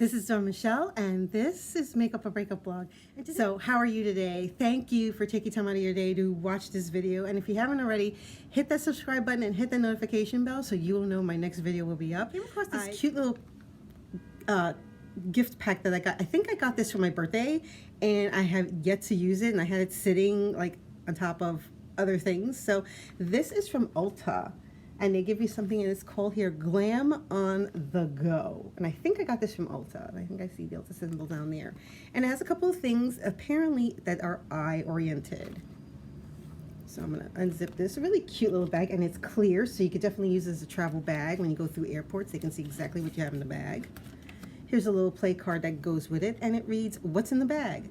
This is Dawn Michelle, and this is Makeup or Breakup Blog. So, how are you today? Thank you for taking time out of your day to watch this video. And if you haven't already, hit that subscribe button and hit the notification bell so you will know my next video will be up. I came across this cute little gift pack that I got. I think I got this for my birthday, and I have yet to use it, and I had it sitting like on top of other things. So, this is from Ulta. And they give you something, and it's called here GLAM on the Go. And I think I got this from Ulta. I think I see the Ulta symbol down there. And it has a couple of things apparently that are eye oriented. So I'm gonna unzip this. A really cute little bag, and it's clear, so you could definitely use it as a travel bag when you go through airports. They can see exactly what you have in the bag. Here's a little play card that goes with it, and it reads, "What's in the bag?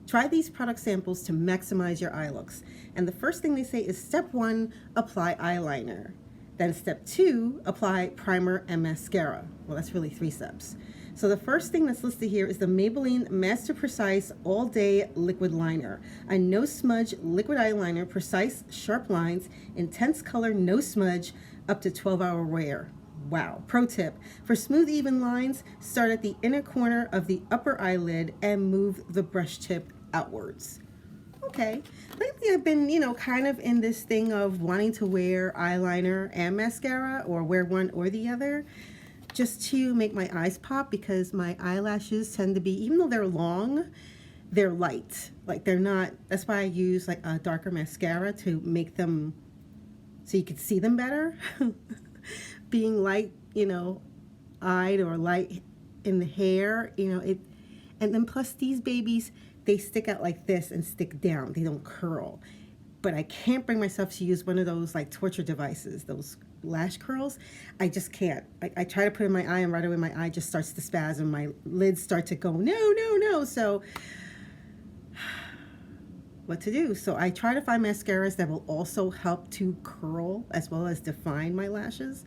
Try these product samples to maximize your eye looks." And the first thing they say is step 1, apply eyeliner. Then step 2, apply primer and mascara. Well, that's really 3 steps. So the first thing that's listed here is the Maybelline Master Precise All Day Liquid Liner. A no smudge liquid eyeliner, precise, sharp lines, intense color, no smudge, up to 12-hour wear. Wow. Pro tip, for smooth, even lines, start at the inner corner of the upper eyelid and move the brush tip outwards. Okay. Lately I've been, kind of in this thing of wanting to wear eyeliner and mascara, or wear one or the other, just to make my eyes pop, because my eyelashes tend to be, even though they're long, they're light. Like, they're not, that's why I use like a darker mascara to make them so you can see them better. Being light, eyed or light in the hair, and then plus these babies, they stick out like this and stick down. They don't curl. But I can't bring myself to use one of those like torture devices, those lash curls. I just can't. I try to put it in my eye, and right away my eye just starts to spasm. My lids start to go, no. So what to do? So I try to find mascaras that will also help to curl as well as define my lashes.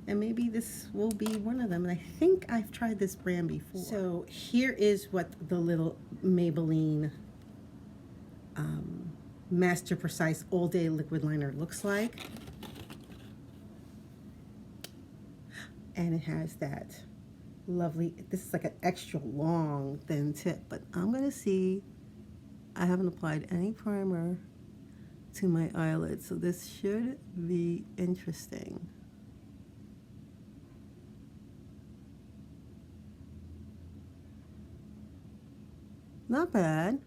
And maybe this will be one of them. And I think I've tried this brand before. So here is what the little Maybelline Master Precise All Day Liquid Liner looks like. And it has that lovely, this is like an extra long thin tip. But I'm going to see, I haven't applied any primer to my eyelid. So this should be interesting. Not bad.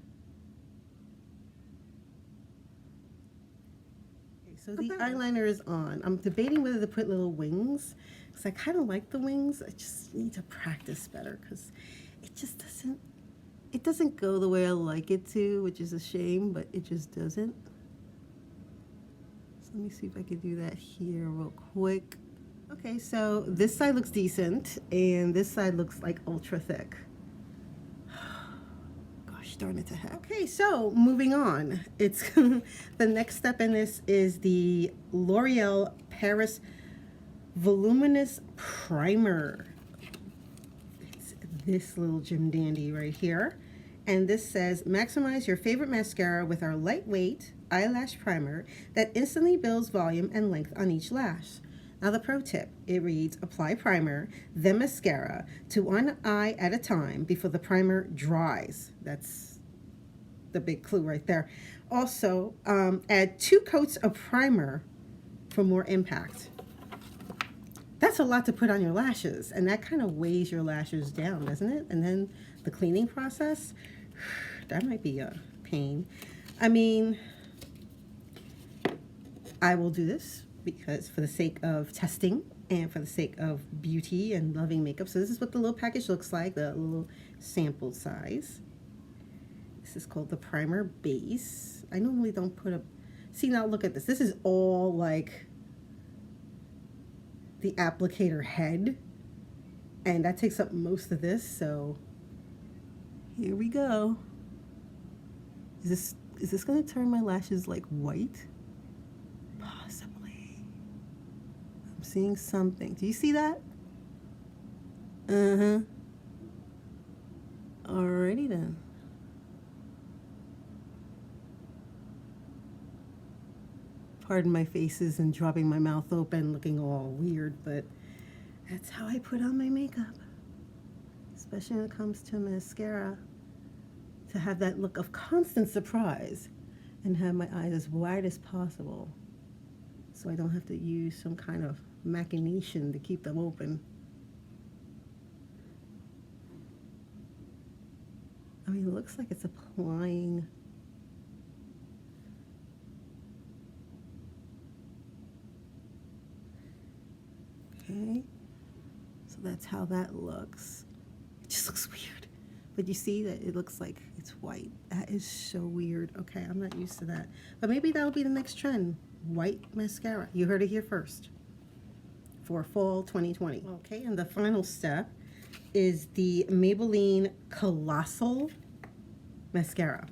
Okay, so the eyeliner is on. I'm debating whether to put little wings, because I kind of like the wings. I just need to practice better, because it just doesn't go the way I like it to, which is a shame, but it just doesn't. So let me see if I can do that here real quick. Okay, so this side looks decent, and this side looks like ultra thick. Darn it to heck. Okay, so moving on. It's the next step in this is the L'Oreal Paris Voluminous Primer. It's this little gem dandy right here. And this says, maximize your favorite mascara with our lightweight eyelash primer that instantly builds volume and length on each lash. Now the pro tip, it reads, apply primer, then mascara to one eye at a time before the primer dries. That's the big clue right there. Also, add 2 coats of primer for more impact. That's a lot to put on your lashes, and that kind of weighs your lashes down, doesn't it? And then the cleaning process, that might be a pain. I mean, I will do this because for the sake of testing and for the sake of beauty and loving makeup. So this is what the little package looks like, the little sample size. This is called the primer base. I normally don't put a, see, now look at this. This is all like the applicator head, and that takes up most of this. So here we go. Is this going to turn my lashes like white? Possibly. I'm seeing something. Do you see that? Alrighty then. Pardon my faces and dropping my mouth open, looking all weird, but That's how I put on my makeup, especially when it comes to mascara, to have that look of constant surprise and have my eyes as wide as possible so I don't have to use some kind of machination to keep them open. I mean, it looks like it's applying okay. So that's how that looks. It just looks weird. But you see that it looks like it's white. That is so weird. Okay, I'm not used to that. But maybe that'll be the next trend. White mascara. You heard it here first. For fall 2020. Okay, and the final step is the Maybelline Colossal Mascara.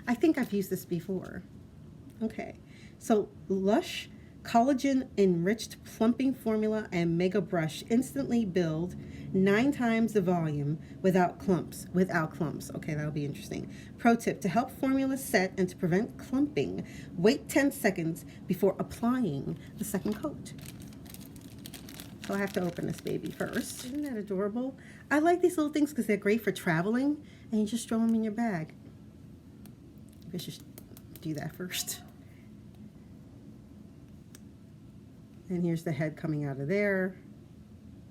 I think I've used this before. Okay, so Lush collagen enriched plumping formula and mega brush instantly build 9 times the volume without clumps. Okay, that'll be interesting. Pro tip: to help formula set and to prevent clumping, wait 10 seconds before applying the second coat. So I have to open this baby first. Isn't that adorable? I like these little things because they're great for traveling and you just throw them in your bag. I should do that first. And here's the head coming out of there.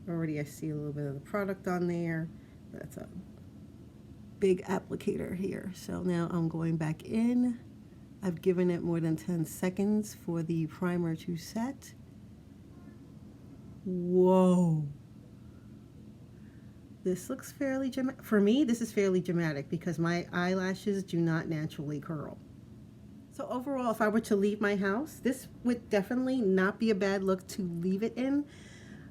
Already I see a little bit of the product on there. That's a big applicator here. So now I'm going back in. I've given it more than 10 seconds for the primer to set. Whoa. This looks fairly dramatic. For me, this is fairly dramatic because my eyelashes do not naturally curl. So overall, if I were to leave my house, this would definitely not be a bad look to leave it in.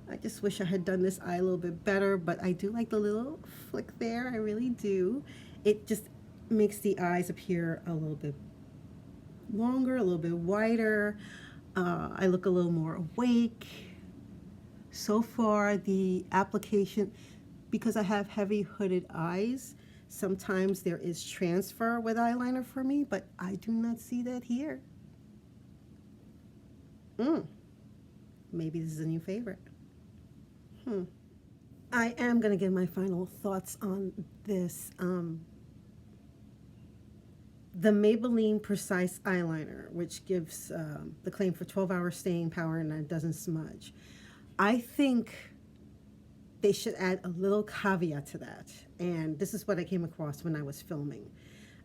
I just wish I had done this eye a little bit better, but I do like the little flick there. I really do. It just makes the eyes appear a little bit longer, a little bit wider. I look a little more awake. So far, the application, because I have heavy hooded eyes, sometimes there is transfer with eyeliner for me, but I do not see that here. Maybe this is a new favorite. I am going to give my final thoughts on this. The Maybelline Precise Eyeliner, which gives the claim for 12-hour staying power and it doesn't smudge. I think they should add a little caveat to that. And this is what I came across when I was filming.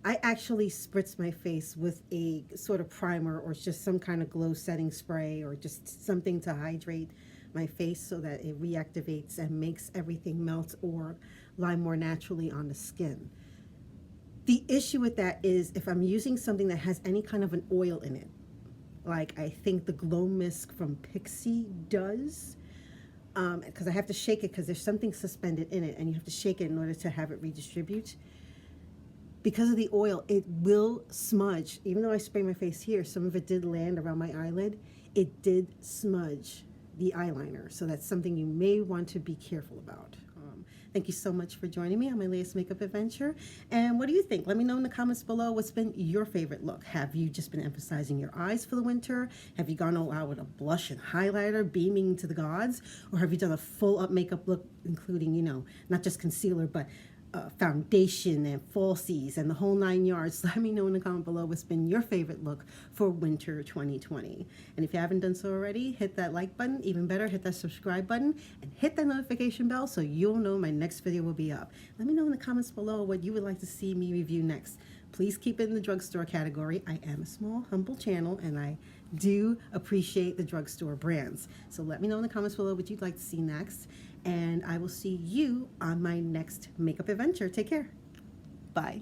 I actually spritz my face with a sort of primer or just some kind of glow setting spray or just something to hydrate my face so that it reactivates and makes everything melt or lie more naturally on the skin. The issue with that is if I'm using something that has any kind of an oil in it, like I think the Glow Mist from Pixie does, because I have to shake it because there's something suspended in it and you have to shake it in order to have it redistribute. Because of the oil, it will smudge. Even though I spray my face here, some of it did land around my eyelid. It did smudge the eyeliner. So that's something you may want to be careful about. Thank you so much for joining me on my latest makeup adventure. And what do you think? Let me know in the comments below what's been your favorite look. Have you just been emphasizing your eyes for the winter? Have you gone all out with a blush and highlighter, beaming to the gods? Or have you done a full up makeup look, including, you know, not just concealer, but foundation and falsies and the whole 9 yards? Let me know in the comment below what's been your favorite look for winter 2020. And if you haven't done so already, hit that like button. Even better, hit that subscribe button and hit that notification bell so you'll know my next video will be up. Let me know in the comments below what you would like to see me review next. Please keep it in the drugstore category. I am a small, humble channel and I do appreciate the drugstore brands. So let me know in the comments below what you'd like to see next. And I will see you on my next makeup adventure. Take care. Bye.